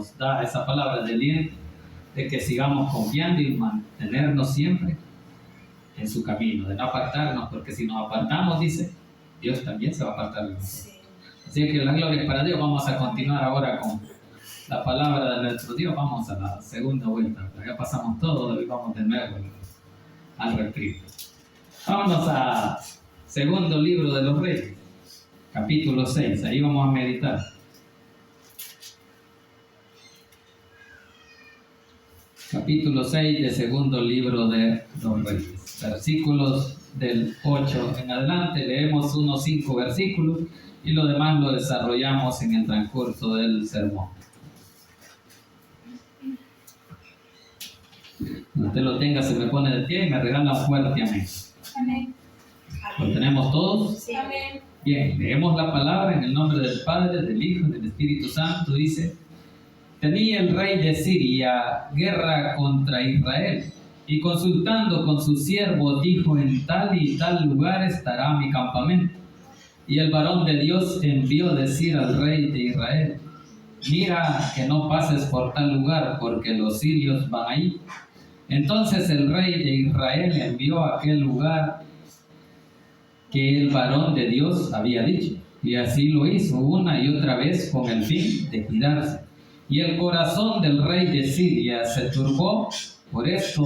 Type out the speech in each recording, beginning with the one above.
nos da esa palabra de aliento, de que sigamos confiando y mantenernos siempre en su camino, de no apartarnos, porque si nos apartamos, dice, Dios también se va a apartar de nosotros. Así que la gloria es para Dios. Vamos a continuar ahora con la palabra de nuestro Dios. Vamos a la segunda vuelta. Ya pasamos todo y vamos de nuevo al retiro. Vámonos a segundo libro de los Reyes, capítulo 6. Ahí vamos a meditar. Capítulo 6 de segundo libro de los Reyes. Versículos del 8 en adelante. Leemos unos 5 versículos y lo demás lo desarrollamos en el transcurso del sermón. Cuando usted lo tenga, se me pone de pie y me regala un fuerte amén. Amén. ¿Lo tenemos todos? Sí. Amén. Bien, leemos la palabra en el nombre del Padre, del Hijo y del Espíritu Santo. Dice: tenía el rey de Siria guerra contra Israel, y consultando con sus siervos dijo: en tal y tal lugar estará mi campamento. Y el varón de Dios envió decir al rey de Israel: mira que no pases por tal lugar, porque los sirios van ahí. Entonces el rey de Israel envió a aquel lugar que el varón de Dios había dicho, y así lo hizo una y otra vez con el fin de cuidarse. Y el corazón del rey de Siria se turbó por esto,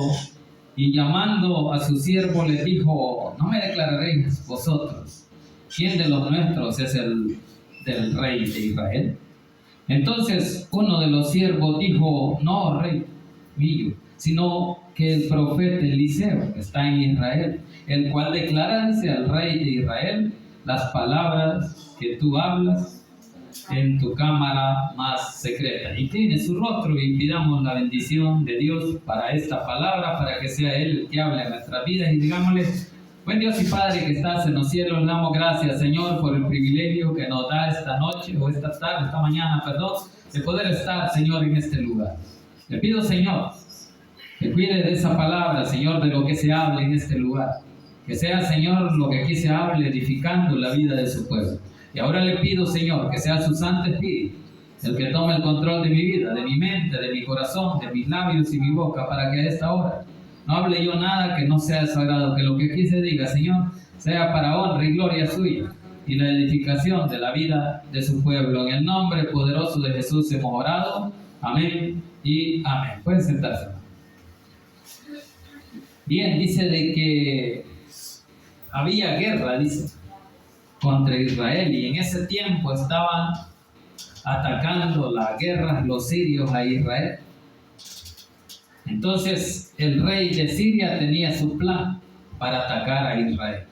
y llamando a su siervo le dijo: no me declararéis vosotros quién de los nuestros es el del rey de Israel. Entonces uno de los siervos dijo: no, rey mío, sino que el profeta Eliseo que está en Israel, el cual declara, dice, al rey de Israel las palabras que tú hablas en tu cámara más secreta. Incline su rostro y pidamos la bendición de Dios para esta palabra, para que sea Él el que hable en nuestras vidas, y digámosle: buen Dios y Padre que estás en los cielos, le damos gracias, Señor, por el privilegio que nos da esta noche, o esta tarde, esta mañana, perdón, de poder estar, Señor, en este lugar. Le pido, Señor, que cuide de esa palabra, Señor, de lo que se hable en este lugar. Que sea, Señor, lo que aquí se hable, edificando la vida de su pueblo. Y ahora le pido, Señor, que sea su Santo Espíritu el que tome el control de mi vida, de mi mente, de mi corazón, de mis labios y mi boca, para que a esta hora no hable yo nada que no sea sagrado, que lo que aquí se diga, Señor, sea para honra y gloria suya y la edificación de la vida de su pueblo. En el nombre poderoso de Jesús hemos orado. Amén y amén. Pueden sentarse. Bien, dice de que había guerra, dice, contra Israel, y en ese tiempo estaban atacando la guerra los sirios a Israel. Entonces el rey de Siria tenía su plan para atacar a Israel.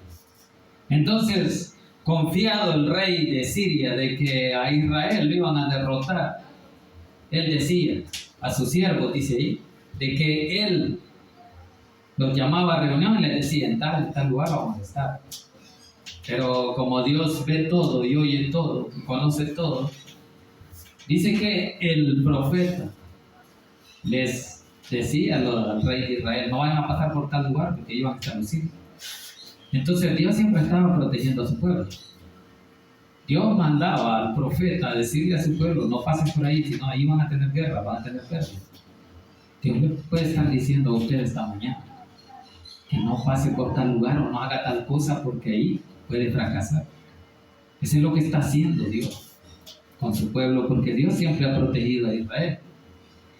Entonces, confiado el rey de Siria de que a Israel lo iban a derrotar, él decía a sus siervos, dice ahí, de que él los llamaba a reunión y les decía: en tal lugar vamos a estar. Pero como Dios ve todo y oye todo y conoce todo, dice que el profeta les decía al rey de Israel: no vayan a pasar por tal lugar, porque iban a estar los sirios. Entonces Dios siempre estaba protegiendo a su pueblo. Dios mandaba al profeta a decirle a su pueblo: no pasen por ahí, sino ahí van a tener guerra, van a tener pérdida. Dios le puede estar diciendo a usted esta mañana que no pase por tal lugar o no haga tal cosa, porque ahí puede fracasar. Eso es lo que está haciendo Dios con su pueblo, porque Dios siempre ha protegido a Israel.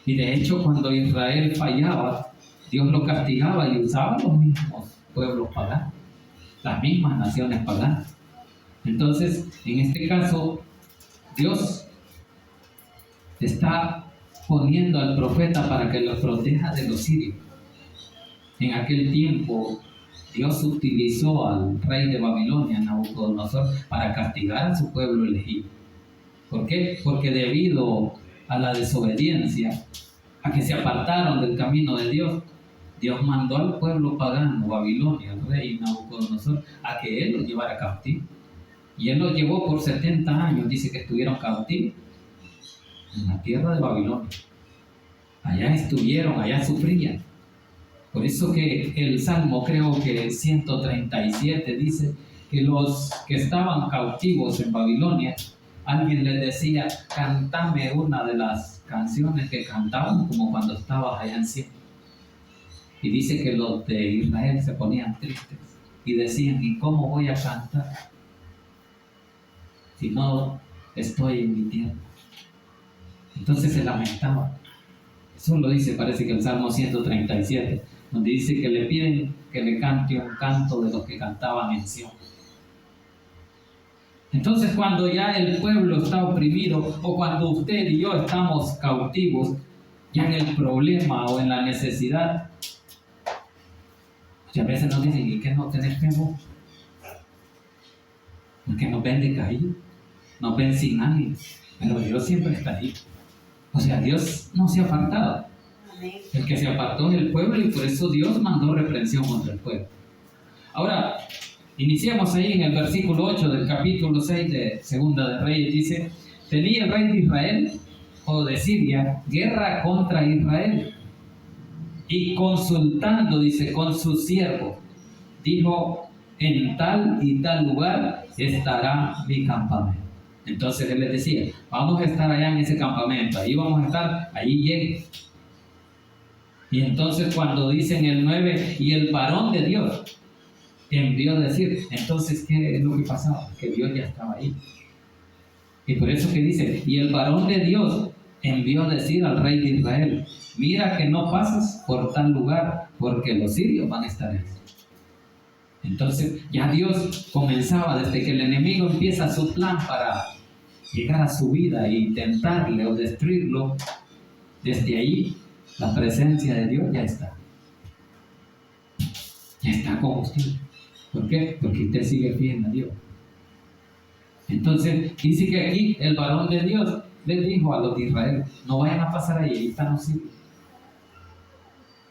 Y de hecho, cuando Israel fallaba, Dios lo castigaba y usaba los mismos pueblos paganos, las mismas naciones paganas. Entonces, en este caso, Dios está poniendo al profeta para que los proteja de los sirios. En aquel tiempo, Dios utilizó al rey de Babilonia, Nabucodonosor, para castigar a su pueblo elegido. ¿Por qué? Porque debido a la desobediencia, a que se apartaron del camino de Dios, Dios mandó al pueblo pagano, Babilonia, al rey Nabucodonosor, a que él los llevara cautivo. Y él los llevó por 70 años, dice que estuvieron cautivos en la tierra de Babilonia. Allá estuvieron, allá sufrían. Por eso que el Salmo, creo que 137, dice que los que estaban cautivos en Babilonia, alguien les decía: cántame una de las canciones que cantaban como cuando estabas allá en Sion. Y dice que los de Israel se ponían tristes y decían, ¿y cómo voy a cantar si no estoy en mi tierra? Entonces se lamentaban. Eso lo dice, parece que el Salmo 137, donde dice que le piden que le cante un canto de los que cantaban en Sion. Entonces, cuando ya el pueblo está oprimido, o cuando usted y yo estamos cautivos, ya en el problema o en la necesidad, muchas veces nos dicen, ¿y qué no tenés temor? Porque nos ven decaídos, nos ven sin ánimo, pero Dios siempre está ahí. O sea, Dios no se ha apartado. El que se apartó es el pueblo, y por eso Dios mandó reprensión contra el pueblo. Ahora, iniciamos ahí en el versículo 8 del capítulo 6 de Segunda de Reyes. Dice, tenía el rey de Israel, o de Siria, guerra contra Israel. Y consultando, dice, con su siervo, dijo, en tal y tal lugar estará mi campamento. Entonces él les decía, vamos a estar allá en ese campamento, ahí vamos a estar, ahí llegue. Y entonces cuando dicen el 9, y el varón de Dios envió a decir, entonces ¿qué es lo que pasaba? Que Dios ya estaba ahí. Y por eso que dice, y el varón de Dios envió a decir al rey de Israel, mira que no pases por tal lugar, porque los sirios van a estar ahí. Entonces ya Dios comenzaba, desde que el enemigo empieza su plan para llegar a su vida y tentarle o destruirlo, desde ahí la presencia de Dios ya está. Ya está con usted. ¿Por qué? Porque usted sigue fiel a Dios. Entonces dice que aquí el varón de Dios le dijo a los de Israel, no vayan a pasar ahí están los sirios.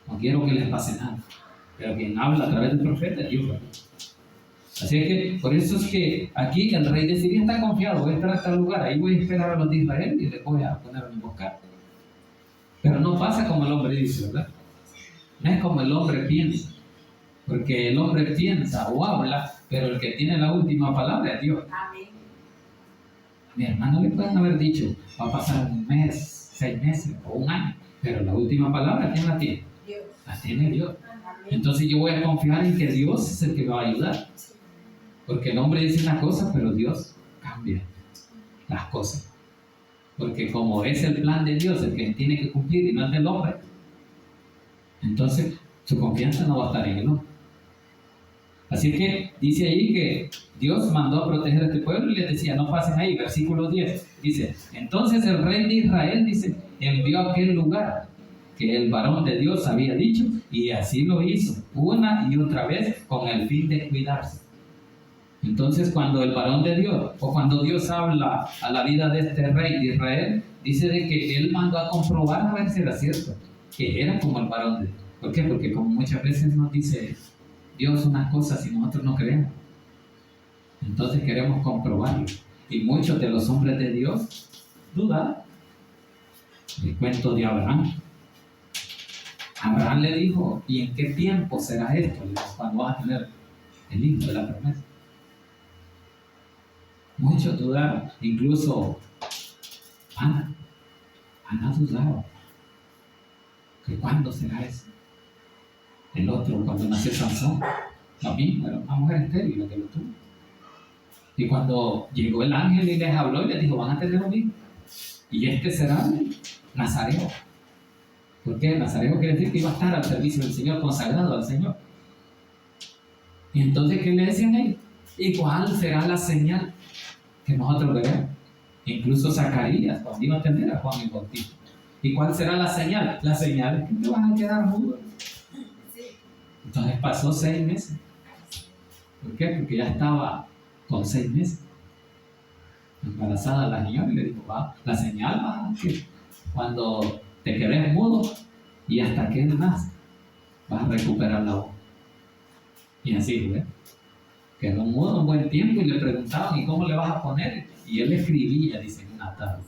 No quiero que les pase nada. Pero quien habla a través del profeta es Dios. Así es que, por eso es que aquí el rey de Siria está confiado, voy a estar en tal lugar, ahí voy a esperar a los de Israel y les voy a poner a emboscar. Pero no pasa como el hombre dice, ¿verdad? No es como el hombre piensa, porque el hombre piensa o habla, pero el que tiene la última palabra es Dios. Amén. A mi hermano le pueden haber dicho, va a pasar un mes, 6 meses o un año, pero la última palabra, ¿quién la tiene? Dios. La tiene Dios. Amén. Entonces yo voy a confiar en que Dios es el que me va a ayudar. Porque el hombre dice una cosa, pero Dios cambia las cosas. Porque como es el plan de Dios el que tiene que cumplir y no es del hombre, entonces su confianza no va a estar en el hombre. Así que dice ahí que Dios mandó a proteger a este pueblo y les decía, no pasen ahí. Versículo 10 dice, entonces el rey de Israel, dice, envió a aquel lugar que el varón de Dios había dicho, y así lo hizo una y otra vez con el fin de cuidarse. Entonces cuando el varón de Dios, o cuando Dios habla a la vida de este rey de Israel, dice de que él mandó a comprobar a ver si era cierto, que era como el varón de Dios. ¿Por qué? Porque como muchas veces nos dice Dios unas cosas y nosotros no creemos, entonces queremos comprobarlo. Y muchos de los hombres de Dios dudan. El cuento de Abraham. Abraham le dijo, ¿y en qué tiempo será esto? Le dijo, cuando vas a tener el hijo de la promesa. Muchos dudaron, incluso Ana dudaba, que cuándo será eso. El otro, cuando nació Sansón, lo mismo, era una mujer estéril la que lo tuvo. Y cuando llegó el ángel y les habló y les dijo, van a tener un hijo, y este será Nazareo. ¿Por qué? Nazareo quiere decir que iba a estar al servicio del Señor, consagrado al Señor. Y entonces, ¿qué le decían ellos? ¿Y cuál será la señal que nosotros veremos? Incluso Zacarías, cuando iba a tener a Juan el Bautista. ¿Y cuál será la señal? La señal es que te vas a quedar mudo. Entonces pasó 6 meses. ¿Por qué? Porque ya estaba con 6 meses. Embarazada la señora y le dijo, va, la señal va que cuando te quedes mudo y hasta que nazca vas a recuperar la voz. Y así, ¿ves? Quedó mudo un buen tiempo y le preguntaban, ¿y cómo le vas a poner? Y él escribía, dice, en una tabla.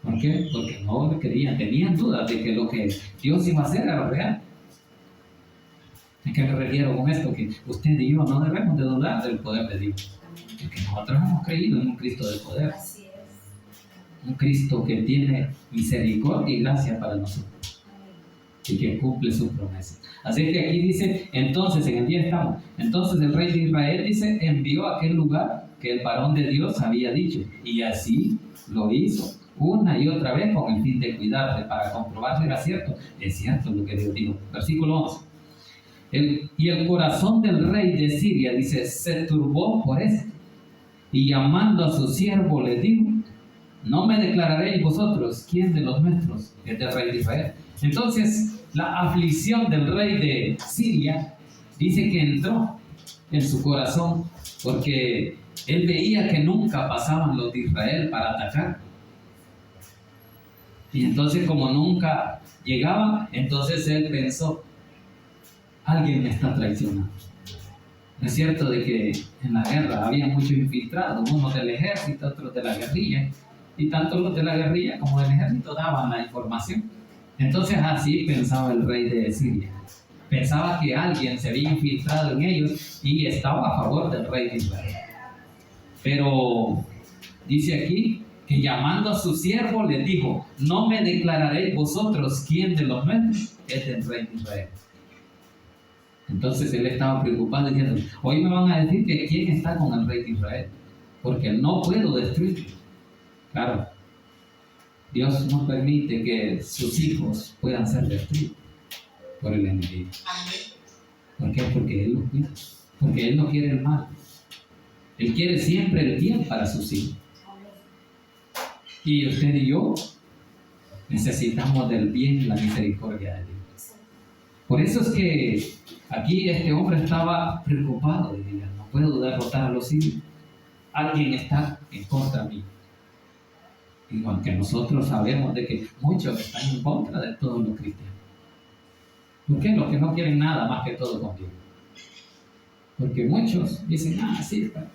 ¿Por qué? Porque no le creían, tenían dudas de que lo que Dios iba a hacer era real. ¿A qué me refiero con esto? Que usted y yo no debemos de dudar del poder de Dios. Porque nosotros hemos creído en un Cristo del poder. Así es. un Cristo que tiene misericordia y gracia para nosotros y que cumple sus promesas. Así que aquí dice, entonces, en el día estamos, entonces el rey de Israel dice, envió a aquel lugar que el varón de Dios había dicho, y así lo hizo una y otra vez con el fin de cuidarle, para comprobar si era cierto. Es cierto lo que Dios dijo. Versículo 11. Y el corazón del rey de Siria, dice, se turbó por esto, y llamando a su siervo le dijo, no me declararéis vosotros quién de los nuestros es del rey de Israel. Entonces, la aflicción del rey de Siria dice que entró en su corazón porque él veía que nunca pasaban los de Israel para atacar. Y entonces, como nunca llegaban, entonces él pensó, alguien me está traicionando. Es cierto de que en la guerra había muchos infiltrados, unos del ejército, otros de la guerrilla, y tanto los de la guerrilla como del ejército daban la información. Entonces así pensaba el rey de Siria. Pensaba que alguien se había infiltrado en ellos y estaba a favor del rey de Israel. Pero dice aquí que llamando a su siervo le dijo, no me declararéis vosotros quién de los nuestros es del rey de Israel. Entonces él estaba preocupado diciendo, hoy me van a decir que quién está con el rey de Israel, porque no puedo destruirlo. Claro, Dios no permite que sus hijos puedan ser destruidos por el enemigo. ¿Por qué? Porque Él los cuida, porque Él no quiere el mal. Él quiere siempre el bien para sus hijos. Y usted y yo necesitamos del bien y la misericordia de Dios. Por eso es que aquí este hombre estaba preocupado y decía, no puedo derrotar a los sirios. Alguien está en contra mío. Y aunque nosotros sabemos de que muchos están en contra de todos los cristianos. ¿Por qué? Los que no quieren nada más que todo con Dios. Porque muchos dicen, sí, pero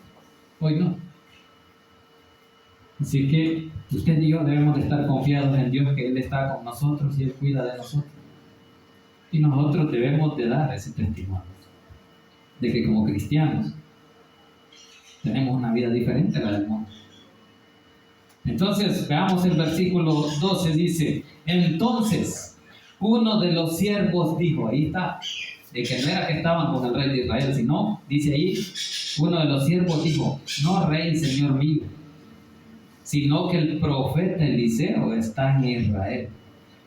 hoy no. Así que usted y yo debemos de estar confiados en Dios, que Él está con nosotros y Él cuida de nosotros. Y nosotros debemos de dar ese testimonio de que como cristianos tenemos una vida diferente a la del mundo. Entonces, veamos el versículo 12, dice, entonces uno de los siervos dijo, ahí está, de que no era que estaban con el rey de Israel, sino, dice ahí, uno de los siervos dijo, no rey, señor mío, sino que el profeta Eliseo está en Israel,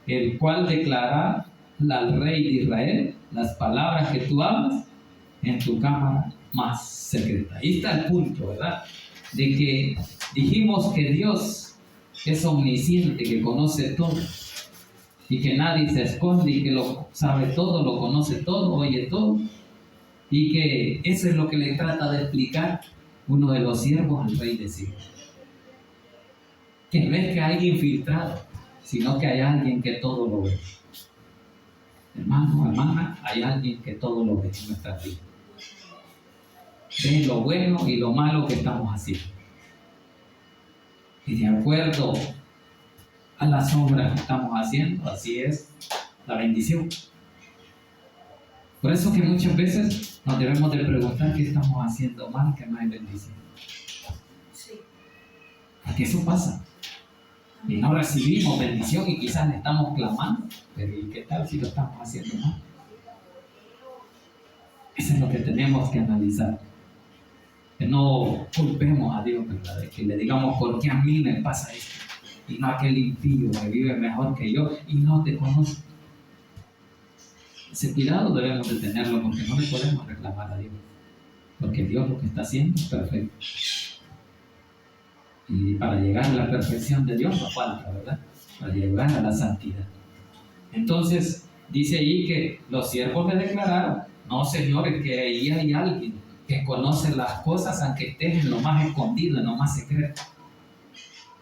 el cual declara al rey de Israel las palabras que tú hablas en tu cámara más secreta. Ahí está el punto, ¿verdad? De que dijimos que Dios es omnisciente, que conoce todo y que nadie se esconde y que lo sabe todo, lo conoce todo, oye todo, y que eso es lo que le trata de explicar uno de los siervos al rey de Siria, que no es que hay infiltrado, sino que hay alguien que todo lo ve. Hermano, hermana, hay alguien que todo lo ve en nuestra vida. Ve lo bueno y lo malo que estamos haciendo. Y de acuerdo a las obras que estamos haciendo, así es la bendición. Por eso que muchas veces nos debemos de preguntar qué estamos haciendo mal, que no hay bendición. Porque eso pasa. Y no recibimos bendición y quizás le estamos clamando, pero ¿y qué tal si lo estamos haciendo mal? Eso es lo que tenemos que analizar. Que no culpemos a Dios, ¿verdad? Que le digamos, ¿por qué a mí me pasa esto? Y no a aquel impío que vive mejor que yo y no te conoce. Ese cuidado debemos de tenerlo porque no le podemos reclamar a Dios. Porque Dios lo que está haciendo es perfecto. Y para llegar a la perfección de Dios nos falta, ¿verdad? Para llegar a la santidad. Entonces, dice ahí que los siervos le declararon, no, señores, que ahí hay alguien que conoce las cosas aunque estén en lo más escondido, en lo más secreto.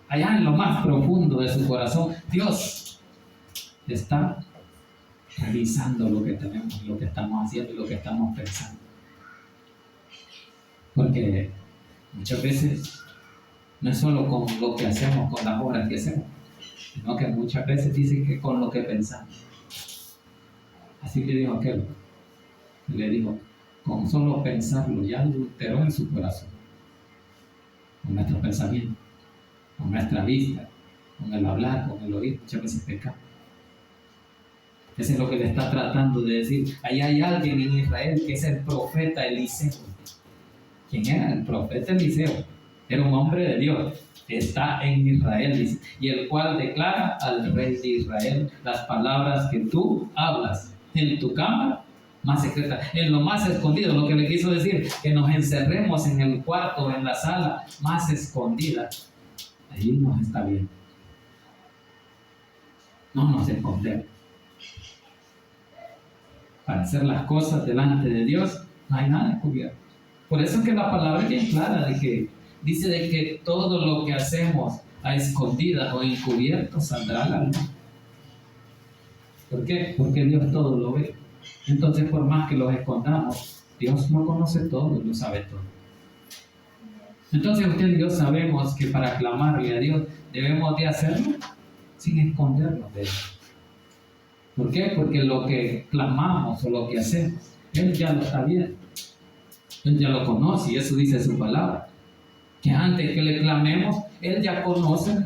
Allá en lo más profundo de su corazón, Dios está revisando lo que tenemos, lo que estamos haciendo y lo que estamos pensando. Porque muchas veces no es solo con lo que hacemos, con las obras que hacemos, sino que muchas veces dicen que con lo que pensamos. Así le dijo aquel, le dijo, con solo pensarlo ya adulteró en su corazón, con nuestro pensamiento, con nuestra vista, con el hablar, con el oír, muchas veces pecamos. Eso es lo que le está tratando de decir. Ahí hay alguien en Israel que es el profeta Eliseo. ¿Quién era? El profeta Eliseo. Era un hombre de Dios. Está en Israel, dice, y el cual declara al rey de Israel las palabras que tú hablas en tu cámara más secreta, en lo más escondido. Lo que le quiso decir, que nos encerremos en el cuarto, en la sala más escondida. Allí nos está bien. No nos escondemos. Para hacer las cosas delante de Dios, no hay nada encubierto. Por eso es que la palabra es bien clara, de que dice de que todo lo que hacemos a escondidas o encubierto saldrá a la luz. ¿Por qué? Porque Dios todo lo ve. Entonces, por más que los escondamos, Dios lo conoce todo y lo sabe todo. Entonces, usted y yo sabemos que para clamarle a Dios debemos de hacerlo sin escondernos de Él. ¿Por qué? Porque lo que clamamos o lo que hacemos, Él ya lo está viendo. Él ya lo conoce y eso dice su palabra. Que antes que le clamemos, Él ya conoce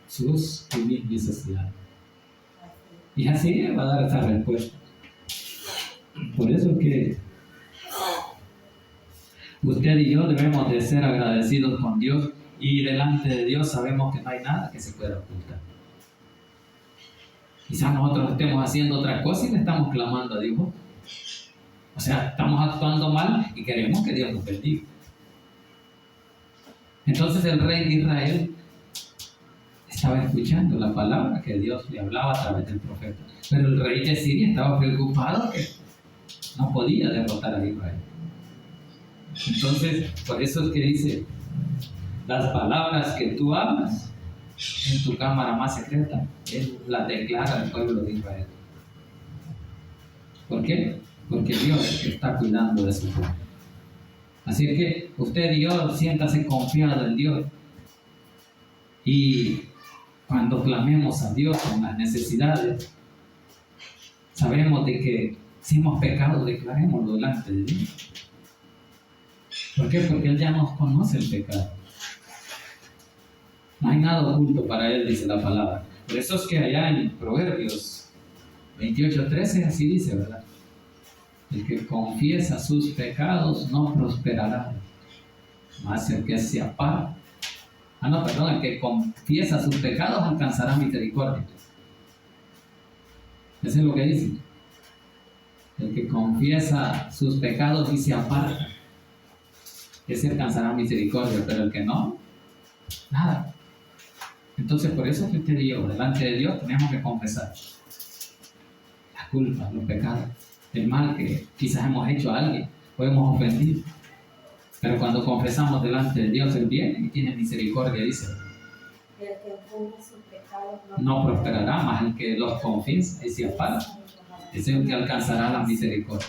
sus necesidades. Y así va a dar esa respuesta. Por eso es que usted y yo debemos de ser agradecidos con Dios y delante de Dios sabemos que no hay nada que se pueda ocultar. Quizás nosotros estemos haciendo otra cosa y le estamos clamando a Dios. O sea, estamos actuando mal y queremos que Dios nos bendiga. Entonces el rey de Israel estaba escuchando la palabra que Dios le hablaba a través del profeta. Pero el rey de Siria estaba preocupado que no podía derrotar a Israel. Entonces, por eso es que dice, las palabras que tú hablas en tu cámara más secreta, Él las declara al pueblo de Israel. ¿Por qué? Porque Dios está cuidando de su pueblo. Así que usted y yo siéntase confiado en Dios. Y cuando clamemos a Dios con las necesidades, sabemos de que si hemos pecado, declarémoslo delante de Dios. ¿Por qué? Porque Él ya nos conoce el pecado. No hay nada oculto para Él, dice la palabra. Por eso es que allá en Proverbios 28:13 así dice, ¿verdad? El que confiesa sus pecados no prosperará, mas el que se aparta, el que confiesa sus pecados alcanzará misericordia. Eso es lo que dice. El que confiesa sus pecados y se aparta, ese alcanzará misericordia, pero el que no, nada. Entonces, por eso que usted y yo, delante de Dios, tenemos que confesar las culpas, los pecados, el mal que quizás hemos hecho a alguien o hemos ofendido. Pero cuando confesamos delante de Dios, Él viene y tiene misericordia, dice. El que encubre sus pecados no prosperará, más el que los confiesa y se aparta, ese es el que alcanzará la misericordia.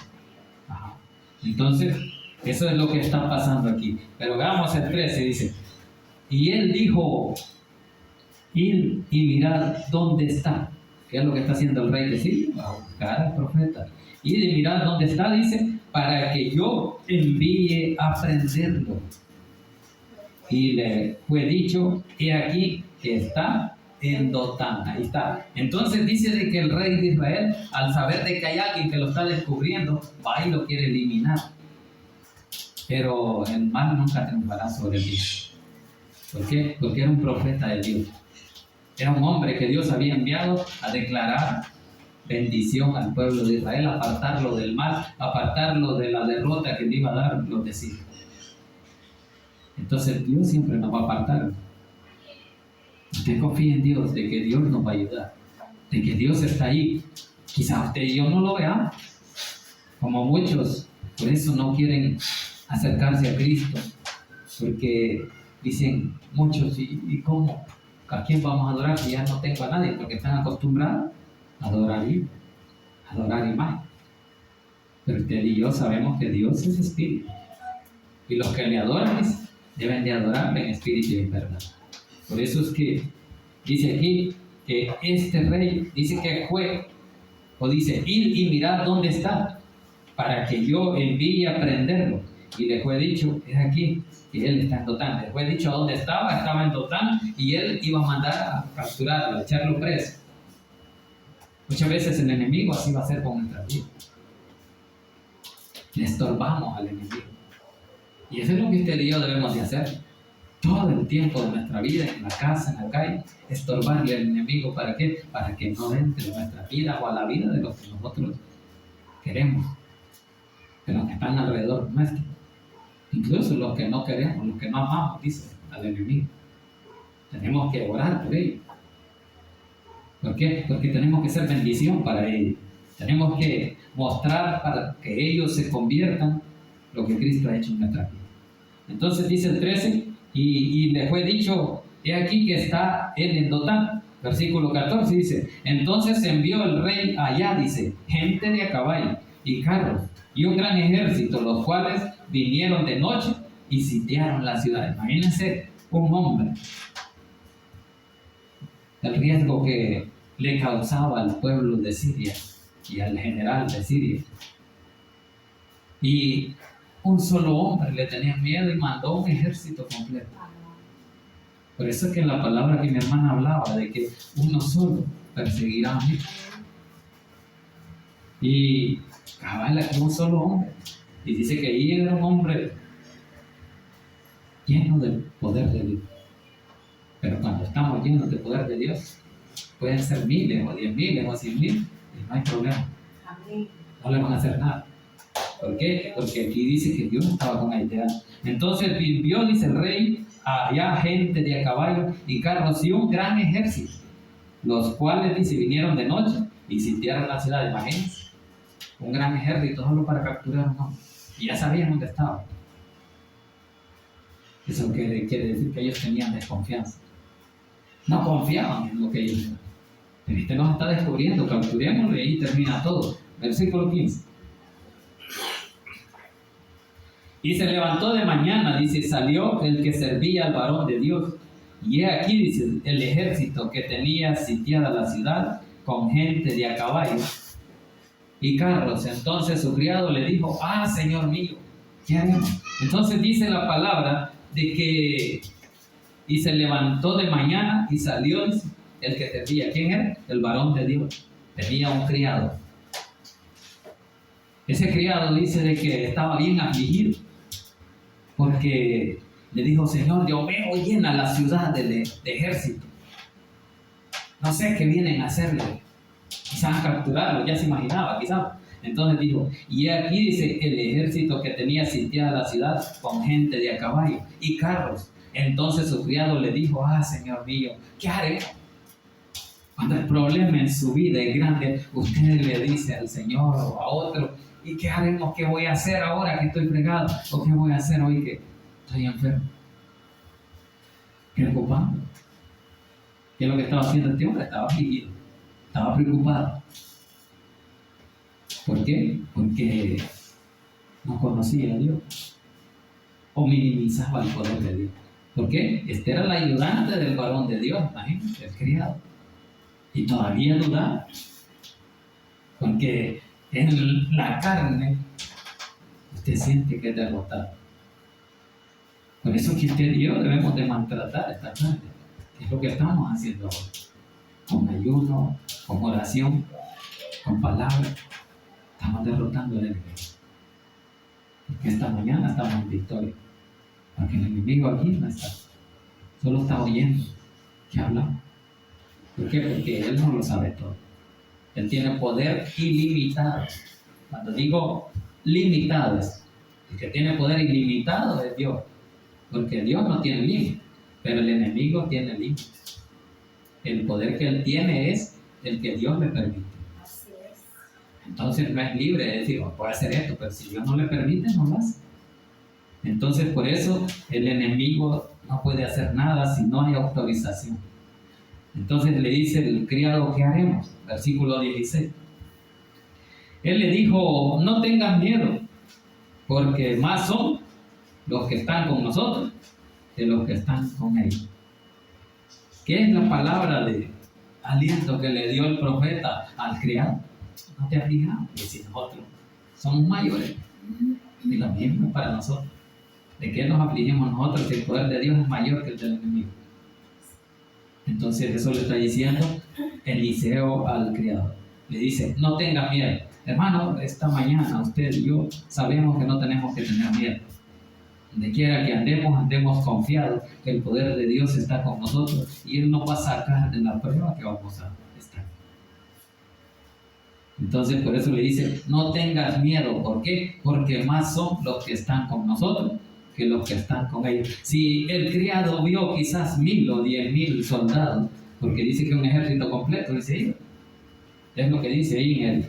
Ajá. Entonces, eso es lo que está pasando aquí. Pero veamos el 13, dice, y Él dijo, id y mirad dónde está. ¿Qué es lo que está haciendo el rey de Siria? Va a buscar al profeta. Id y mirad dónde está, dice, para que yo envíe a prenderlo. Y le fue dicho, he aquí que está en Dotán. Ahí está. Entonces dice de que el rey de Israel, al saber de que hay alguien que lo está descubriendo, va y lo quiere eliminar. Pero el mal nunca triunfará sobre el bien. ¿Por qué? Porque era un profeta de Dios. Era un hombre que Dios había enviado a declarar bendición al pueblo de Israel, apartarlo del mal, apartarlo de la derrota que le iba a dar los de Siria. Entonces Dios siempre nos va a apartar. Usted confía en Dios, de que Dios nos va a ayudar, de que Dios está ahí. Quizás usted y yo no lo veamos, como muchos, por eso no quieren acercarse a Cristo, porque dicen muchos, ¿y cómo? ¿A quién vamos a adorar si ya no tengo a nadie? Porque están acostumbrados a adorar imagen. Pero usted y yo sabemos que Dios es espíritu. Y los que le adoran deben de adorarle en espíritu y en verdad. Por eso es que dice aquí que este rey dice que fue, o dice, id y mirad dónde está, para que yo envíe a prenderlo. y le fue dicho, es aquí, que él está en Dotán. Le fue dicho dónde estaba en Dotán, y él iba a mandar a capturarlo, a echarlo preso. Muchas veces el enemigo así va a hacer con nuestra vida. Le estorbamos al enemigo. Y eso es lo que usted y yo debemos de hacer. Todo el tiempo de nuestra vida, en la casa, en la calle, estorbarle al enemigo. ¿Para qué? Para que no entre en nuestra vida o a la vida de los que nosotros queremos, de los que están alrededor nuestro. Incluso los que no queremos, los que no amamos, dice al enemigo. Tenemos que orar por ellos. ¿Por qué? Porque tenemos que ser bendición para ellos. Tenemos que mostrar para que ellos se conviertan lo que Cristo ha hecho en nuestra vida. Entonces dice el 13, y le fue dicho, he aquí que está él en Dotán. Versículo 14 dice, entonces envió el rey allá, dice, gente de a caballo y carros y un gran ejército, los cuales vinieron de noche y sitiaron la ciudad. Imagínense un hombre, el riesgo que le causaba al pueblo de Siria y al general de Siria. Y un solo hombre le tenía miedo y mandó un ejército completo. Por eso es que la palabra que mi hermana hablaba de que uno solo perseguirá a mí. Y cabal, aquí un solo hombre. Y dice que ahí era un hombre lleno del poder de Dios. Pero cuando estamos llenos del poder de Dios, pueden ser miles o 10,000 o 100,000, y no hay problema. No le van a hacer nada. ¿Por qué? Porque aquí dice que Dios estaba con Aitán. Entonces envió, dice el rey, allá gente de a caballo y carros y un gran ejército, los cuales, dice, vinieron de noche y sitiaron la ciudad. Imagínense, un gran ejército solo para capturar a un hombre. Y ya sabían dónde estaba. Eso quiere decir que ellos tenían desconfianza. No confiaban en lo que ellos eran. Pero este nos está descubriendo, capturémoslo y ahí termina todo. Versículo 15. Y se levantó de mañana, dice, salió el que servía al varón de Dios. Y he aquí, dice, el ejército que tenía sitiada la ciudad con gente de a caballo y carros. Entonces su criado le dijo, Señor mío, ¿qué haremos? Entonces dice la palabra de que, y se levantó de mañana y salió, dice, el que servía. ¿Quién era? El varón de Dios. Tenía un criado. Ese criado dice de que estaba bien afligido, porque le dijo, Señor, yo veo llena la ciudad de ejército. No sé qué vienen a hacerle. Quizás a capturarlo, ya se imaginaba, quizás. Entonces dijo, y aquí dice el ejército que tenía sitiada la ciudad con gente de a caballo y carros. Entonces su criado le dijo, Señor mío, ¿qué haré? Cuando el problema en su vida es grande, usted le dice al Señor o a otro, ¿y qué haremos? ¿Qué voy a hacer ahora que estoy fregado? ¿O qué voy a hacer hoy que estoy enfermo? Preocupado. ¿Qué es lo que estaba haciendo este hombre? Estaba afligido, estaba preocupado. ¿Por qué? Porque no conocía a Dios o minimizaba el poder de Dios. ¿Por qué? Este era el ayudante del varón de Dios, imagínate, el criado. Y todavía dudaba, porque en la carne usted siente que es derrotado. Por eso que usted y yo debemos de maltratar esta carne, que es lo que estamos haciendo ahora, con ayuno, con oración, con palabras. Estamos derrotando al enemigo. Porque esta mañana estamos en victoria, porque el enemigo aquí no está, solo está oyendo que hablamos. ¿Por qué? Porque él no lo sabe todo. Él tiene poder ilimitado. Cuando digo limitado, el que tiene poder ilimitado es Dios. Porque Dios no tiene límite, pero el enemigo tiene límite. El poder que él tiene es el que Dios le permite. Así es. Entonces no es libre de decir, puede hacer esto, pero si Dios no le permite, no lo hace. Entonces por eso el enemigo no puede hacer nada si no hay autorización. Entonces le dice el criado, ¿qué haremos? Versículo 16. Él le dijo, no tengan miedo, porque más son los que están con nosotros que los que están con ellos. ¿Qué es la palabra de aliento que le dio el profeta al criado? No te aflijas, porque si nosotros somos mayores, Y lo mismo para nosotros. ¿De qué nos afligimos nosotros si el poder de Dios es mayor que el del enemigo? Entonces eso le está diciendo Eliseo al criado. Le dice, no tengas miedo. Hermano, esta mañana usted y yo sabemos que no tenemos que tener miedo. Donde quiera que andemos, andemos confiados que el poder de Dios está con nosotros y Él nos va a sacar de la prueba que vamos a estar. Entonces por eso le dice, no tengas miedo. ¿Por qué? Porque más son los que están con nosotros que los que están con ellos. Si el criado vio quizás 1000 o 10.000 soldados, porque dice que un ejército completo, dice ahí, es lo que dice ahí en el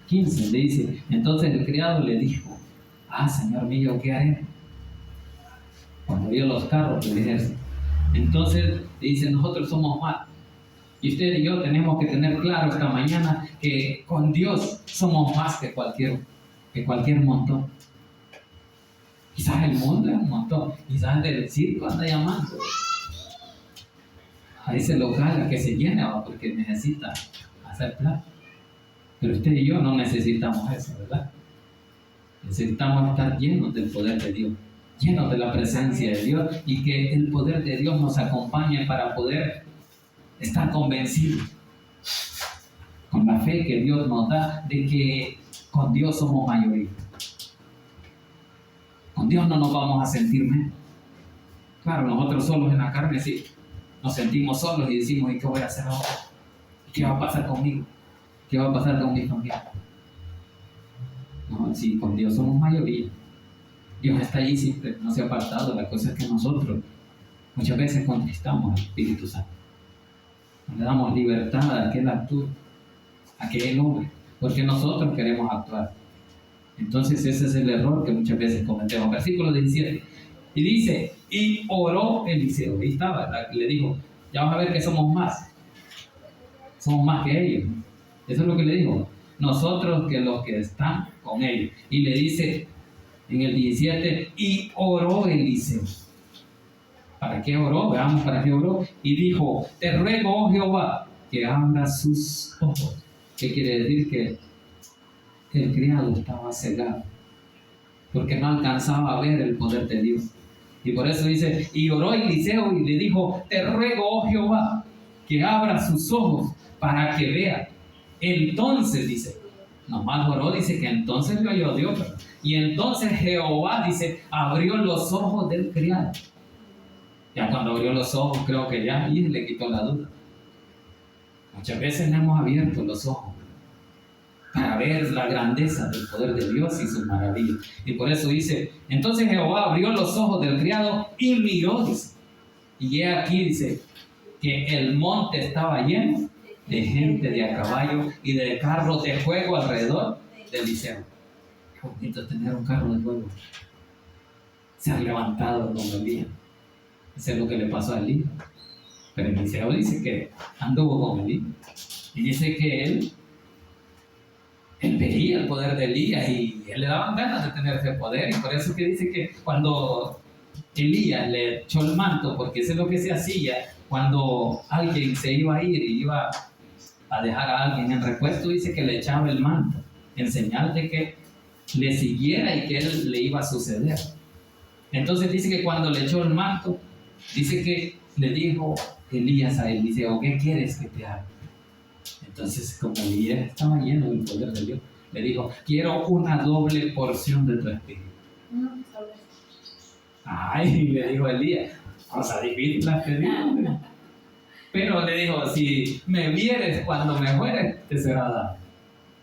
15, le dice, entonces el criado le dijo, Señor mío, ¿qué haré? Cuando vio los carros del ejército. Entonces dice, nosotros somos más. Y usted y yo tenemos que tener claro esta mañana que con Dios somos más que cualquier montón. Quizás el mundo es un montón, quizás el circo anda llamando a ese local a que se llene, porque necesita hacer plata. Pero usted y yo no necesitamos eso, ¿verdad? Necesitamos estar llenos del poder de Dios, llenos de la presencia de Dios, y que el poder de Dios nos acompañe para poder estar convencidos con la fe que Dios nos da de que con Dios somos mayoría. Con Dios no nos vamos a sentir menos. Claro, nosotros solos en la carne sí nos sentimos solos y decimos, ¿y qué voy a hacer ahora? ¿Qué va a pasar conmigo? ¿Qué va a pasar con mi familia? No, sí, con Dios somos mayoría. Dios está allí siempre, no se ha apartado. La cosa es que nosotros muchas veces contristamos al Espíritu Santo. No le damos libertad a que Él actúe, a que Él obre, porque nosotros queremos actuar. Entonces ese es el error que muchas veces cometemos. Versículo 17. Y dice, y oró Eliseo. Ahí estaba, le dijo, ya vas a ver que somos más. Somos más que ellos. Eso es lo que le dijo. Nosotros que los que están con ellos. Y le dice en el 17, y oró Eliseo. ¿Para qué oró? Veamos para qué oró. Y dijo, te ruego, oh Jehová, que abra sus ojos. ¿Qué quiere decir? Que el criado estaba cegado, porque no alcanzaba a ver el poder de Dios. Y por eso dice, y oró Eliseo y le dijo, te ruego, oh Jehová, que abra sus ojos para que vea. Entonces dice, nomás oró, dice que entonces le oyó Dios, ¿verdad? Y entonces Jehová, dice, abrió los ojos del criado. Ya cuando abrió los ojos, creo que ya ahí le quitó la duda. Muchas veces le hemos abierto los ojos para ver la grandeza del poder de Dios y sus maravillas. Y por eso dice, entonces Jehová abrió los ojos del criado y miró, dice. Y he aquí, dice, que el monte estaba lleno de gente de a caballo y de carros de fuego alrededor de Eliseo. Qué bonito tener un carro de fuego. Se han levantado con Elías. Eso es lo que le pasó a Elías. Pero Eliseo dice que anduvo con Elías. Y dice que él veía el poder de Elías y él le daban ganas de tener ese poder. Y por eso que dice que cuando Elías le echó el manto, porque eso es lo que se hacía cuando alguien se iba a ir y iba a dejar a alguien en repuesto, dice que le echaba el manto en señal de que le siguiera y que él le iba a suceder. Entonces dice que cuando le echó el manto, dice que le dijo Elías a Eliseo, ¿qué quieres que te haga? Entonces, como Elías estaba lleno del poder de Dios, le dijo, quiero una doble porción de tu espíritu. Ay, le dijo Elías, cosa difícil la pedir. Pero le dijo, si me vieres cuando me fuere, te será dado.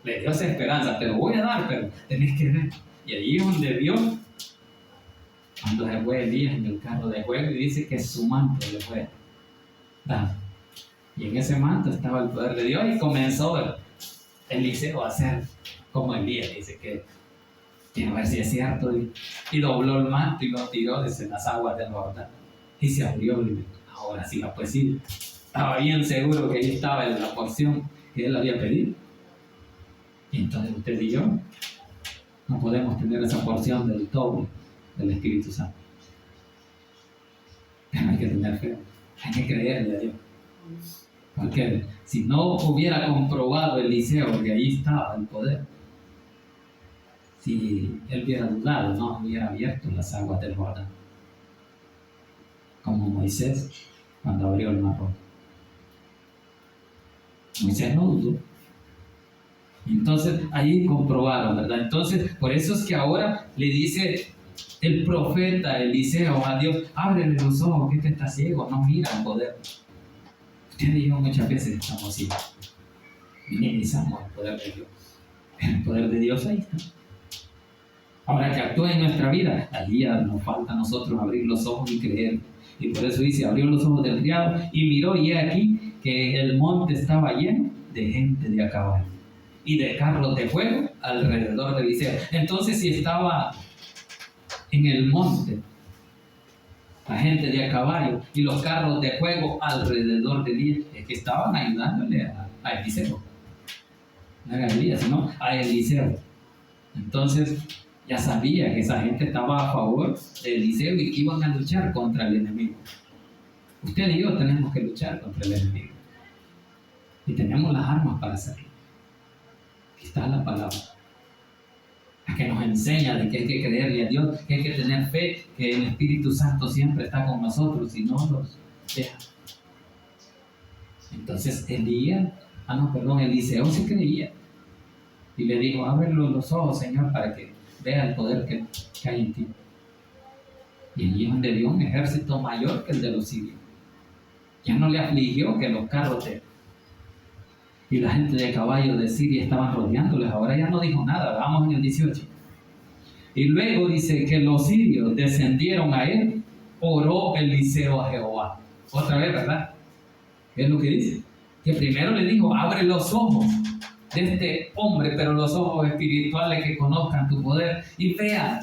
Le dio esa esperanza, te lo voy a dar, pero tenés que ver. Y allí es donde vio, cuando se fue Elías en el carro de fuego, y dice que su manto le fue dado. Y en ese manto estaba el poder de Dios y comenzó Eliseo a hacer como Elías, dice que quiero ver si es cierto, y dobló el manto y lo tiró desde las aguas del Jordán y se abrió. Ahora sí, pues sí, estaba bien seguro que ahí estaba la porción que él había pedido. Y entonces usted y yo no podemos tener esa porción del doble del Espíritu Santo. Pero hay que tener fe, hay que creerle a Dios. Porque si no hubiera comprobado Eliseo que ahí estaba el poder, Si él hubiera dudado, no hubiera abierto las aguas del Jordán, como Moisés cuando abrió el mar rojo. Moisés no dudó. Entonces ahí comprobaron, ¿verdad? Entonces por eso es que ahora le dice el profeta Eliseo a Dios: ábrele los ojos, que está ciego, no mira el poder. Ustedes y yo muchas veces estamos así, minimizamos el poder de Dios. El poder de Dios ahí está. Ahora que actúa en nuestra vida, allí ya nos falta a nosotros abrir los ojos y creer. Y por eso dice: abrió los ojos del criado y miró, y he aquí que el monte estaba lleno de gente de a caballo y de carros de fuego alrededor de Eliseo. Entonces, si estaba en el monte la gente de a caballo y los carros de fuego alrededor de Elías, es que estaban ayudándole a Eliseo. No era Elías, sino a Eliseo. Entonces ya sabía que esa gente estaba a favor de Eliseo y que iban a luchar contra el enemigo. Usted y yo tenemos que luchar contra el enemigo. Y tenemos las armas para hacerlo. Aquí está la palabra, que nos enseña de que hay que creerle a Dios, que hay que tener fe, que el Espíritu Santo siempre está con nosotros y no los deja. Entonces Eliseo se creía y le dijo: abre los ojos, Señor, para que vea el poder que hay en ti. Y allí es donde vio un ejército mayor que el de los sirios. Ya no le afligió que los carros y la gente de caballo de Siria estaban rodeándoles. Ahora ya no dijo nada. Vamos en el 18. Y luego dice que los sirios descendieron a él. Oró Eliseo a Jehová. Otra vez, ¿verdad? ¿Qué es lo que dice? Que primero le dijo: abre los ojos de este hombre, pero los ojos espirituales, que conozcan tu poder y vean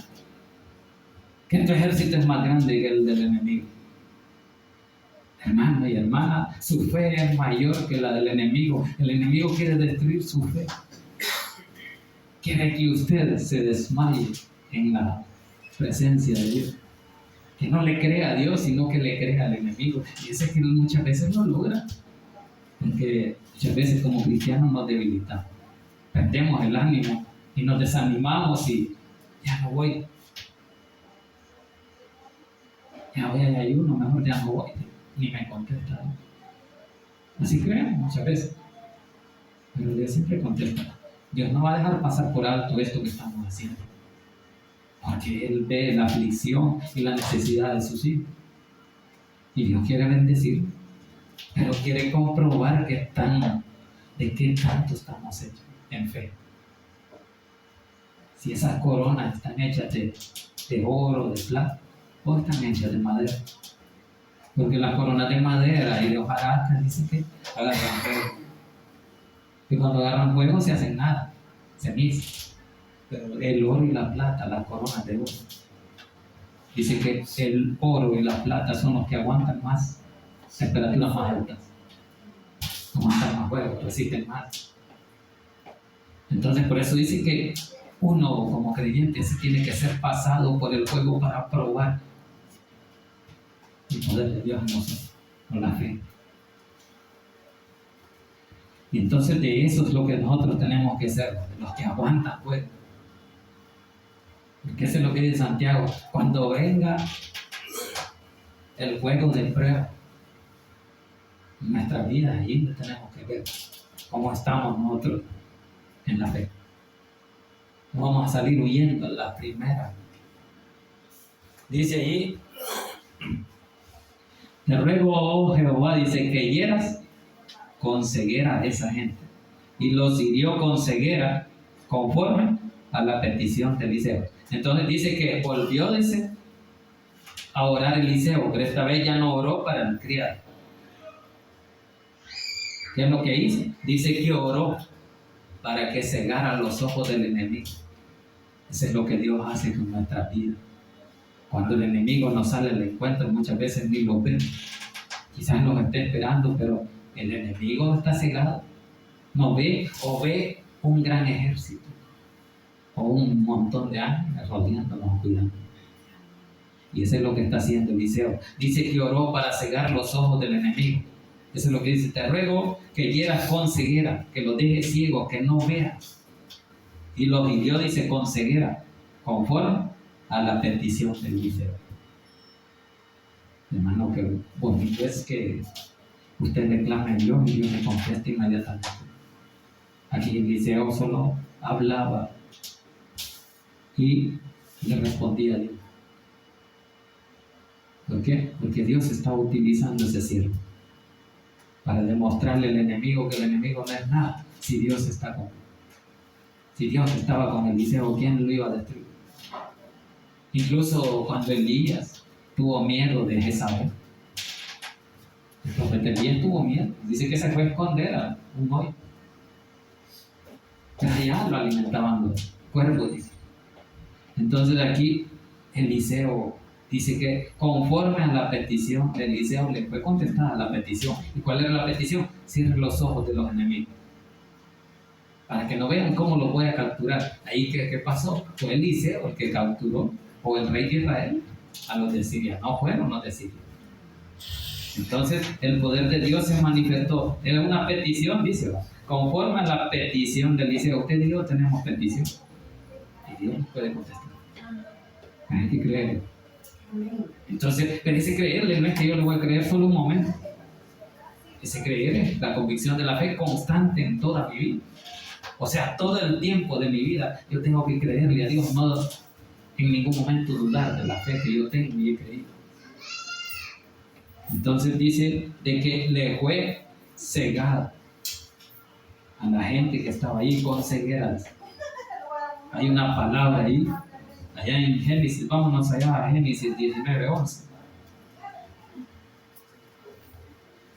que tu ejército es más grande que el del enemigo. Hermano y hermana, su fe es mayor que la del enemigo. El enemigo quiere destruir su fe. Quiere que usted se desmaye en la presencia de Dios. Que no le crea a Dios, sino que le crea al enemigo. Y eso es que muchas veces no logra. Porque muchas veces como cristianos nos debilitamos. Perdemos el ánimo y nos desanimamos y ya no voy. Ya voy a ayuno, mejor ya no voy. Ni me contesta. Así creemos muchas veces. Pero Dios siempre contesta. Dios no va a dejar pasar por alto esto que estamos haciendo. Porque Él ve la aflicción y la necesidad de sus hijos. Y Dios quiere bendecir. Pero quiere comprobar de qué tanto estamos hechos en fe. Si esas coronas están hechas de oro, de plata, o están hechas de madera. Porque las coronas de madera y de hojarasca dicen que agarran fuego. Y cuando agarran fuego se hacen nada, ceniza. Pero el oro y la plata, las coronas de oro, dice que el oro y la plata son los que aguantan más temperaturas más altas, aguantan más fuego, resisten más. Entonces por eso dice que uno como creyente se tiene que ser pasado por el fuego para probar el poder de Dios en nosotros, con la fe. Y entonces de eso es lo que nosotros tenemos que ser, los que aguantan fuego. Porque eso es lo que dice Santiago: cuando venga el fuego de prueba en nuestras vidas, allí tenemos que ver cómo estamos nosotros en la fe. No vamos a salir huyendo en la primera. Dice allí: te ruego, oh Jehová, dice, que hieras con ceguera a esa gente. Y los hirió con ceguera conforme a la petición de Eliseo. Entonces dice que volvió, dice, a orar Eliseo, pero esta vez ya no oró para el criado. ¿Qué es lo que hizo? Dice que oró para que cegara los ojos del enemigo. Eso es lo que Dios hace con nuestra vida. Cuando el enemigo nos sale al encuentro, muchas veces ni lo ve. Quizás nos esté esperando, pero el enemigo está cegado. No ve, o ve un gran ejército, o un montón de ángeles rodeándonos, cuidando. Y eso es lo que está haciendo Eliseo. Dice que oró para cegar los ojos del enemigo. Eso es lo que dice: te ruego que hieras con ceguera, que lo dejes ciego, que no vea. y los hirió, dice, con ceguera, conforme a la petición de Eliseo. Hermano, que bonito es que usted le clame a Dios y Dios le contesta inmediatamente. Aquí Eliseo solo hablaba y le respondía a Dios. ¿Por qué? Porque Dios estaba utilizando ese siervo para demostrarle al enemigo que el enemigo no es nada si Dios está con él. Si Dios estaba con Eliseo, ¿quién lo iba a destruir? Incluso cuando Elías tuvo miedo de Jezabel, el profeta Elías tuvo miedo. Dice que se fue a esconder a un hoyo. Pero allá lo alimentaban los cuervos, dice. Entonces aquí Eliseo dice que conforme a la petición de Eliseo le fue contestada la petición. ¿Y cuál era la petición? Cierre los ojos de los enemigos, para que no vean cómo lo voy a capturar. Ahí, ¿qué pasó? Fue Eliseo el que capturó, o el rey de Israel, a los de Siria. No fueron los de Siria. Entonces, el poder de Dios se manifestó. Era una petición, dice, conforme a la petición de Eliseo. Usted y yo tenemos petición. Y Dios puede contestar. Hay que creer. Entonces, pero ese creerle no es que yo le voy a creer solo un momento. Ese creer es la convicción de la fe constante en toda mi vida. O sea, todo el tiempo de mi vida yo tengo que creerle a Dios, no en ningún momento dudar de la fe que yo tengo y he creído. Entonces dice de que le fue cegada a la gente que estaba ahí con cegueras. Hay una palabra ahí, allá en Génesis, vámonos allá a Génesis 19:11,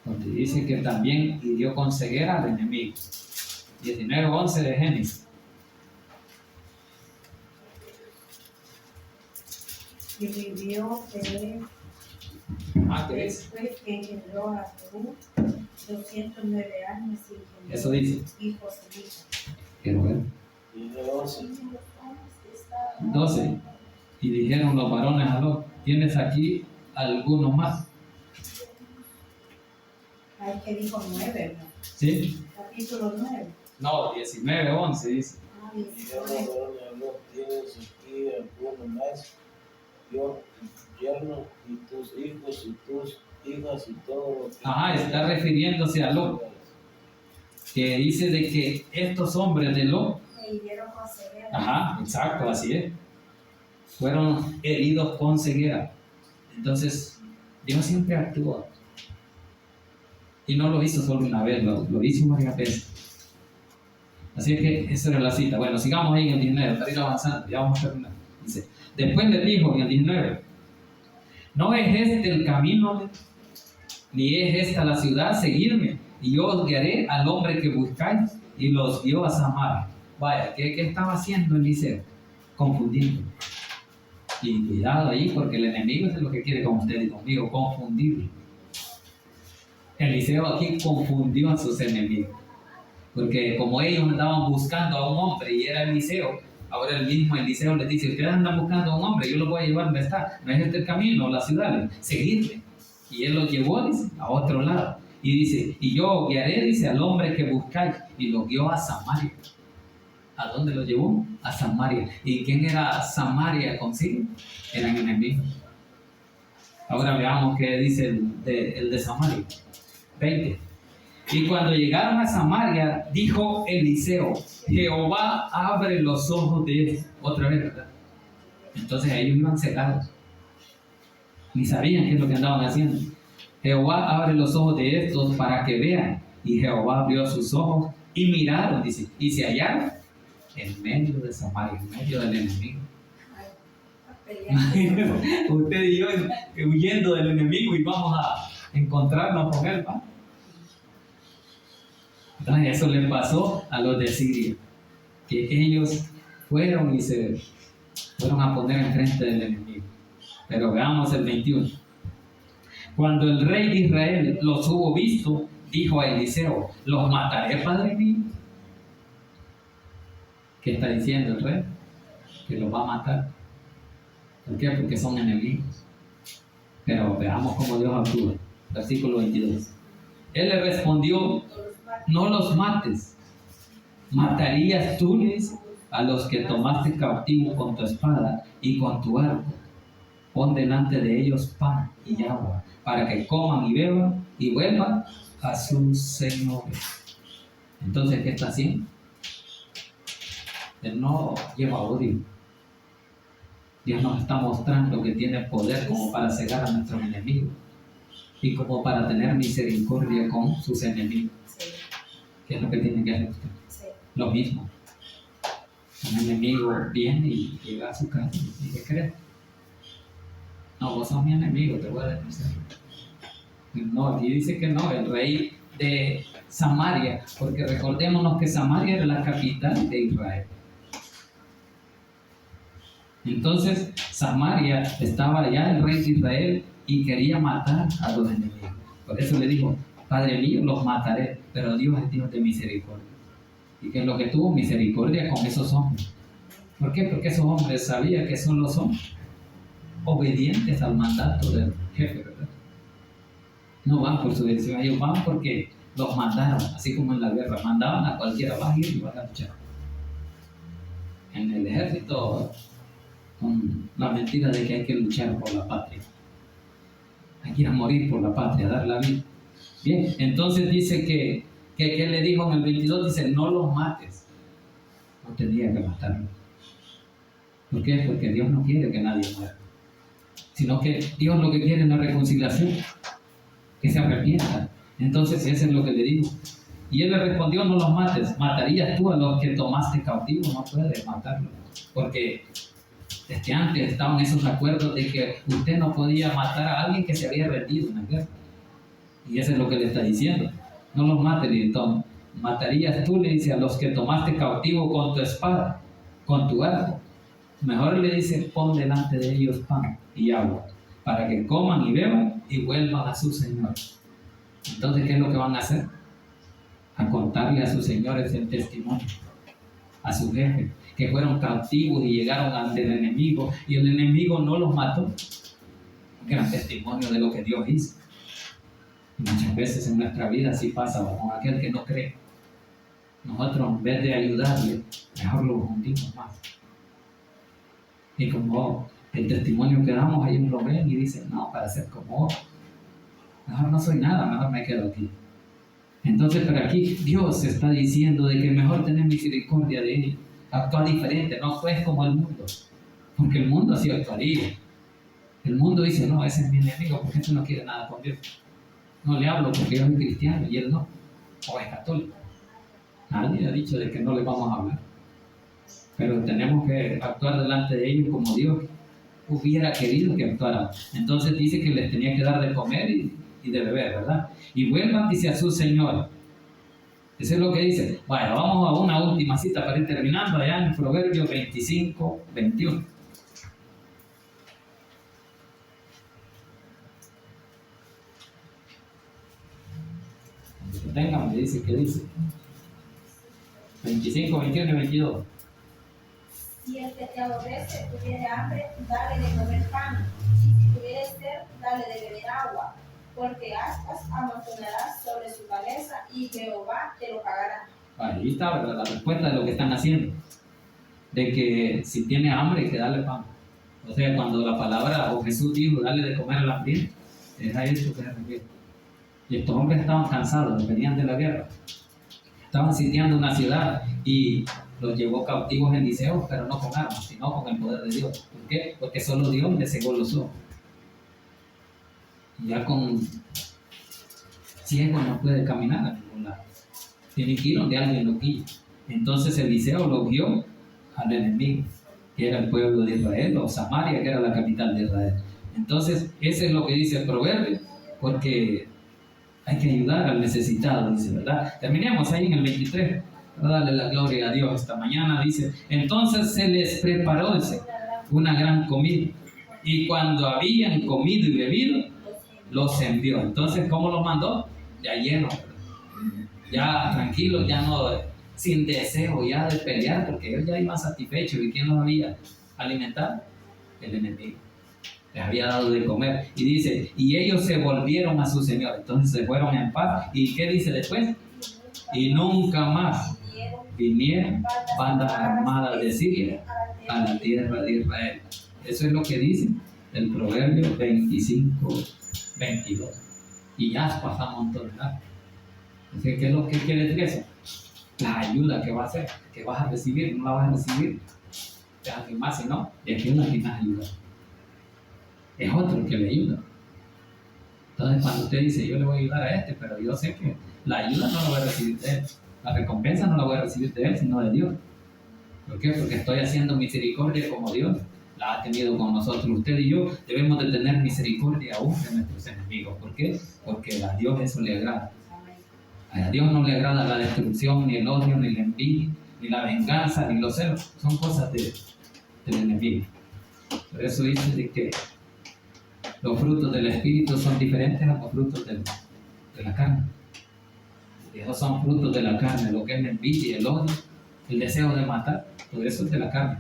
donde dice que también hirió con ceguera al enemigo. 19:11 de Génesis. Y vivió después que engendró a Perú 209 años y engendró Eso dice. hijos e hijas. Quiero ver. 12. Y dijeron los varones a Lot: ¿tienes aquí alguno más? Hay que dijo 9, ¿no? ¿Sí? Capítulo 9. No, 19:11 dice. Y dijeron los varones a Lot: ¿tienes aquí alguno más? Yo, tu yerno y tus hijos y tus hijas y todo lo que... Ajá, está refiriéndose a Lot, que dice de que estos hombres de Lot, ajá, exacto, así es, fueron heridos con ceguera. Entonces, Dios siempre actúa. Y no lo hizo solo una vez, lo hizo varias veces. Así que esa era la cita. Bueno, sigamos ahí en el 19, para ir avanzando, ya vamos a terminar. Dice, después le dijo en el 19: ¿no es este el camino, ni es esta la ciudad? Seguidme, y yo os guiaré al hombre que buscáis. Y los guió a Samaria. Vaya, ¿qué estaba haciendo Eliseo? Confundiendo. Y cuidado ahí, porque el enemigo es lo que quiere con usted y conmigo, confundirlo. Eliseo aquí confundió a sus enemigos, porque como ellos andaban buscando a un hombre y era Eliseo, ahora el mismo Eliseo les dice: ustedes andan buscando a un hombre, yo los voy a llevar donde está, no es este el camino, la ciudad, seguidme. Y él los llevó, dice, a otro lado. Y dice: y yo guiaré, dice, al hombre que buscáis. Y lo guió a Samaria. ¿A dónde lo llevó? A Samaria. ¿Y quién era Samaria consigo? Eran enemigos. Ahora veamos qué dice el de Samaria. 20. Y cuando llegaron a Samaria, dijo Eliseo: Jehová abre los ojos de ellos. Otra vez, ¿verdad? Entonces ellos iban cegados, ni sabían qué es lo que andaban haciendo. Jehová abre los ojos de estos para que vean. Y Jehová abrió sus ojos y miraron, dice, y se hallaron en medio de Samaria, en medio del enemigo. Usted y yo huyendo del enemigo y vamos a encontrarnos con él, ¿va? Entonces eso le pasó a los de Siria, que ellos fueron y se fueron a poner enfrente del enemigo. Pero veamos el 21. Cuando el rey de Israel los hubo visto, dijo a Eliseo: ¿los mataré, padre mío? ¿Qué está diciendo el rey? Que los va a matar. ¿Por qué? Porque son enemigos. Pero veamos cómo Dios actúa. Versículo 22. Él le respondió: no los mates. ¿Matarías tú, le dice, a los que tomaste cautivo con tu espada y con tu arco, pon delante de ellos pan y agua, para que coman y beban y vuelvan a sus señores. Entonces, ¿qué está haciendo? Él no lleva odio. Dios nos está mostrando que tiene poder como para cegar a nuestros enemigos y como para tener misericordia con sus enemigos. ¿Qué es lo que tiene que hacer usted? Lo mismo. Un enemigo viene y llega a su casa y ¿qué crees? No, vos sos mi enemigo, te voy a denunciar. No, aquí dice que no, el rey de Samaria, porque recordémonos que Samaria era la capital de Israel. Entonces, Samaria estaba allá, el rey de Israel, y quería matar a los enemigos. Por eso le dijo, Padre mío, los mataré, pero Dios es Dios de misericordia. ¿Y qué es lo que tuvo? Misericordia con esos hombres. ¿Por qué? Porque esos hombres sabían que solo son obedientes al mandato del jefe, ¿verdad? No van por su decisión, ellos van porque los mandaron, así como en la guerra, mandaban a cualquiera, vas a ir y vas a luchar. En el ejército, con la mentira de que hay que luchar por la patria. Hay que ir a morir por la patria, dar la vida. Bien, entonces dice que le dijo en el 22, dice, no los mates. No tenía que matarlos. ¿Por qué? Porque Dios no quiere que nadie muera. Sino que Dios lo que quiere es la reconciliación. Que se arrepientan. Entonces eso es lo que le dijo. Y él le respondió, no los mates. ¿Matarías tú a los que tomaste cautivos? No puedes matarlos. Porque desde antes estaban esos acuerdos de que usted no podía matar a alguien que se había rendido en la guerra. Y eso es lo que le está diciendo. No los mates, le dice. ¿Matarías tú, le dice, a los que tomaste cautivo con tu espada, con tu arco? Mejor le dice, pon delante de ellos pan y agua, para que coman y beban y vuelvan a sus señores. Entonces, ¿qué es lo que van a hacer? A contarle a sus señores el testimonio, a su jefe, que fueron cautivos y llegaron ante el enemigo, y el enemigo no los mató, porque era testimonio de lo que Dios hizo. Y muchas veces en nuestra vida así pasa con aquel que no cree. Nosotros, en vez de ayudarle, mejor lo hundimos más. Y como el testimonio que damos, ellos lo ven y dicen, no, para ser como vos, mejor no soy nada, mejor me quedo aquí. Entonces, pero aquí Dios está diciendo de que mejor tener misericordia de ellos, actuar diferente, no actúes como el mundo, porque el mundo así actuaría. El mundo dice, no, ese es mi enemigo, porque este no quiere nada con Dios. No le hablo porque yo soy cristiano y él no, o es católico. Nadie ha dicho de que no le vamos a hablar. Pero tenemos que actuar delante de ellos como Dios hubiera querido que actuaran. Entonces dice que les tenía que dar de comer y de beber, ¿verdad? Y vuelvan, dice, a su Señor. Eso es lo que dice. Bueno, vamos a una última cita para ir terminando allá en Proverbios 25, 21. Cuando lo tengan, me dice qué dice. 25, 21 y 22. Si el que te aborrece tuviere hambre, dale de comer pan, y si tuviere sed, dale de beber agua, porque aspas amontonarás sobre su cabeza, y Jehová te lo pagará. Ahí está, ¿verdad? La respuesta de lo que están haciendo. De que si tiene hambre, que dale pan. O sea, cuando la palabra o Jesús dijo, dale de comer al hambriento, es a eso que se refiere. Y estos hombres estaban cansados, venían de la guerra. Estaban sitiando una ciudad y los llevó cautivos Eliseo, pero no con armas, sino con el poder de Dios. ¿Por qué? Porque solo Dios le cegó los ojos. Ya con ciego no puede caminar a ningún lado. Tiene que ir donde alguien lo guíe. Entonces Eliseo lo guió al enemigo, que era el pueblo de Israel, o Samaria, que era la capital de Israel. Entonces, eso es lo que dice el proverbio, porque hay que ayudar al necesitado, dice, ¿verdad? Terminemos ahí en el 23. Darle la gloria a Dios esta mañana. Dice, entonces se les preparó, dice, una gran comida, y cuando habían comido y bebido, los envió. Entonces, ¿cómo los mandó? Ya llenos, ya tranquilos, ya no sin deseo ya de pelear, porque ellos ya iban satisfechos. ¿Y quién los había alimentado? El enemigo. Les había dado de comer. Y dice, y ellos se volvieron a su Señor. Entonces se fueron en paz. ¿Y qué dice después? Y nunca más vinieran bandas armadas de Siria a la tierra de Israel. Eso es lo que dice el Proverbio 25:22. Y ya pasamos un montón de años. Entonces, ¿qué es lo que quiere decir eso? La ayuda que va a hacer, que vas a recibir, no la vas a recibir de alguien más, sino de que una que más ayuda. Es otro que le ayuda. Entonces, cuando usted dice, yo le voy a ayudar a este, pero yo sé que la ayuda no la voy a recibir de él, la recompensa no la voy a recibir de él, sino de Dios. ¿Por qué? Porque estoy haciendo misericordia como Dios la ha tenido con nosotros. Usted y yo debemos de tener misericordia aún de nuestros enemigos. ¿Por qué? Porque a Dios eso le agrada. A Dios no le agrada la destrucción, ni el odio, ni la envidia, ni la venganza, ni los celos. Son cosas del enemigo. Por eso dice de que los frutos del Espíritu son diferentes a los frutos de la carne. Y esos son frutos de la carne, lo que es la envidia, el odio, el deseo de matar. Todo eso es de la carne,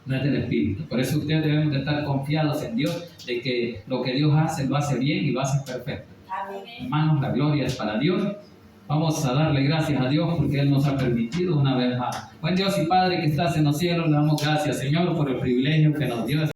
no es del Espíritu. Por eso ustedes deben de estar confiados en Dios, de que lo que Dios hace, lo hace bien y lo hace perfecto. Amén. Hermanos, la gloria es para Dios. Vamos a darle gracias a Dios porque Él nos ha permitido una vez más. Buen Dios y Padre que estás en los cielos, le damos gracias, Señor, por el privilegio que nos dio.